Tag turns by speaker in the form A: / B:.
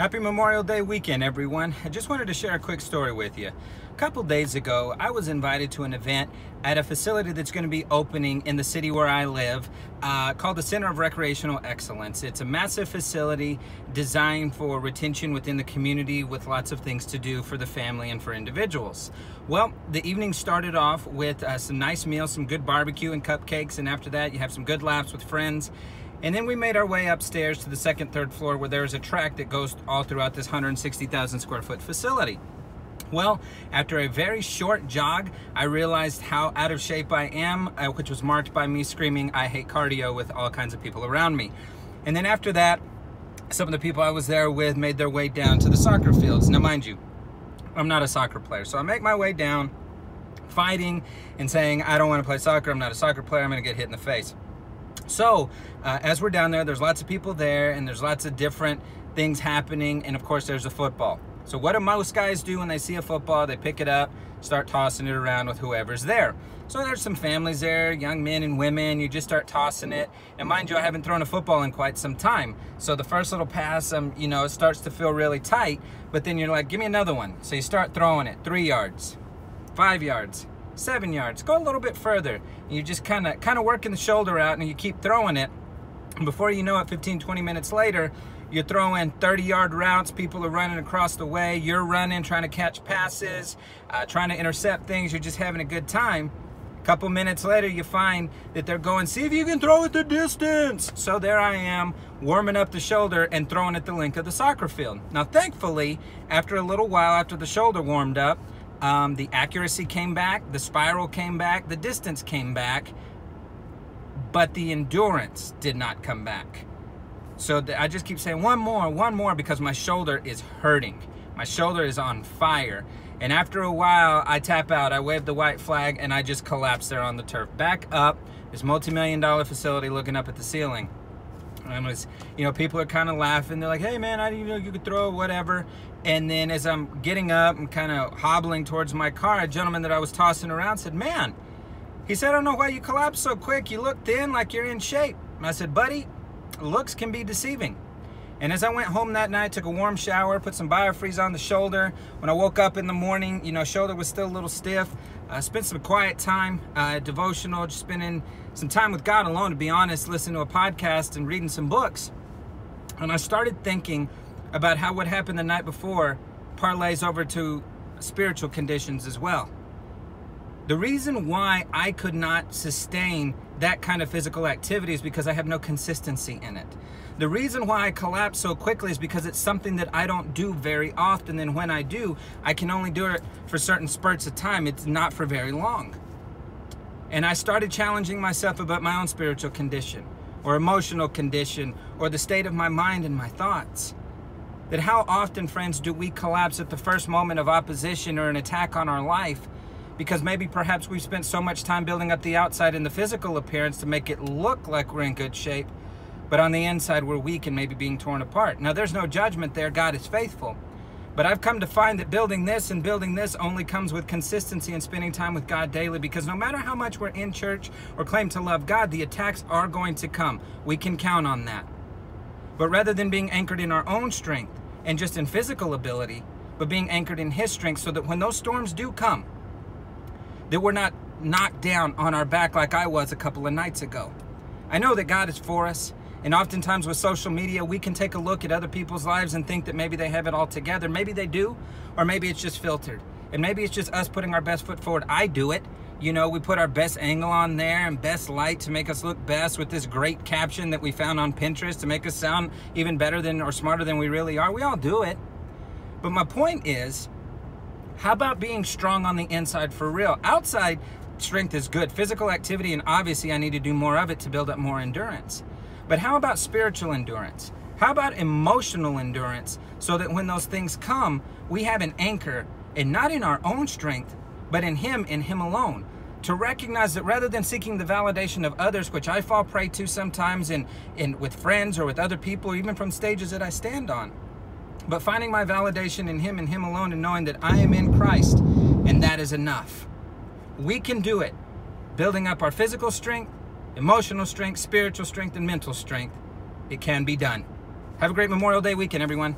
A: Happy Memorial Day weekend, everyone. I just wanted to share a quick story with you. A couple days ago, I was invited to an event at a facility that's going to be opening in the city where I live called the Center of Recreational Excellence. It's a massive facility designed for retention within the community with lots of things to do for the family and for individuals. Well, the evening started off with some nice meals, some good barbecue and cupcakes, and after that you have some good laughs with friends. And then we made our way upstairs to the second, third floor where there's a track that goes all throughout this 160,000 square foot facility. Well, after a very short jog, I realized how out of shape I am, which was marked by me screaming, "I hate cardio," with all kinds of people around me. And then after that, some of the people I was there with made their way down to the soccer fields. Now, mind you, I'm not a soccer player, so I make my way down, fighting and saying, "I don't want to play soccer, I'm not a soccer player, I'm going to get hit in the face." So as we're down there, there's lots of people there and there's lots of different things happening, and of course there's a football. So what do most guys do when they see a football? They pick it up, start tossing it around with whoever's there. So there's some families there, young men and women. You just start tossing it, and mind you, I haven't thrown a football in quite some time, so the first little pass, it starts to feel really tight, but then you're like, give me another one. So you start throwing it 3 yards, 5 yards, 7 yards, go a little bit further. You just kind of working the shoulder out, and you keep throwing it. And before you know it, 15-20 minutes later, you're throwing 30-yard routes. People are running across the way. You're running, trying to catch passes, trying to intercept things. You're just having a good time. A couple minutes later, you find that they're going, "See if you can throw it the distance." So there I am, warming up the shoulder and throwing at the length of the soccer field. Now, thankfully, after a little while, after the shoulder warmed up, the accuracy came back, the spiral came back, the distance came back, but the endurance did not come back. So I just keep saying, one more, because my shoulder is hurting. My shoulder is on fire. And after a while, I tap out, I wave the white flag, and I just collapse there on the turf. Back up, this multi-million-dollar facility, looking up at the ceiling. And people are kind of laughing. They're like, "Hey man, I didn't know you could throw," whatever. And then as I'm getting up and kind of hobbling towards my car, a gentleman that I was tossing around said, "Man," he said, "I don't know why you collapsed so quick. You look thin, like you're in shape." And I said, "Buddy, looks can be deceiving." And as I went home that night, took a warm shower, put some biofreeze on the shoulder. When I woke up in the morning, shoulder was still a little stiff. I spent some quiet time, devotional, just spending some time with God alone, to be honest, listening to a podcast and reading some books. And I started thinking about how what happened the night before parlays over to spiritual conditions as well. The reason why I could not sustain that kind of physical activity is because I have no consistency in it. The reason why I collapse so quickly is because it's something that I don't do very often, and when I do, I can only do it for certain spurts of time. It's not for very long. And I started challenging myself about my own spiritual condition, or emotional condition, or the state of my mind and my thoughts. That how often, friends, do we collapse at the first moment of opposition or an attack on our life, because maybe perhaps we've spent so much time building up the outside and the physical appearance to make it look like we're in good shape, but on the inside we're weak and maybe being torn apart. Now, there's no judgment there. God is faithful. But I've come to find that building this and building this only comes with consistency and spending time with God daily, because no matter how much we're in church or claim to love God, the attacks are going to come. We can count on that. But rather than being anchored in our own strength and just in physical ability, but being anchored in His strength, so that when those storms do come, that we're not knocked down on our back like I was a couple of nights ago. I know that God is for us, and oftentimes with social media, we can take a look at other people's lives and think that maybe they have it all together. Maybe they do, or maybe it's just filtered. And maybe it's just us putting our best foot forward. I do it. We put our best angle on there and best light to make us look best, with this great caption that we found on Pinterest to make us sound even better than or smarter than we really are. We all do it. But my point is, how about being strong on the inside for real? Outside strength is good, physical activity, and obviously I need to do more of it to build up more endurance. But how about spiritual endurance? How about emotional endurance, so that when those things come, we have an anchor, and not in our own strength, but in Him and Him alone. To recognize that rather than seeking the validation of others, which I fall prey to sometimes with friends or with other people, or even from stages that I stand on, but finding my validation in Him and Him alone, and knowing that I am in Christ, and that is enough. We can do it, building up our physical strength, emotional strength, spiritual strength, and mental strength. It can be done. Have a great Memorial Day weekend, everyone.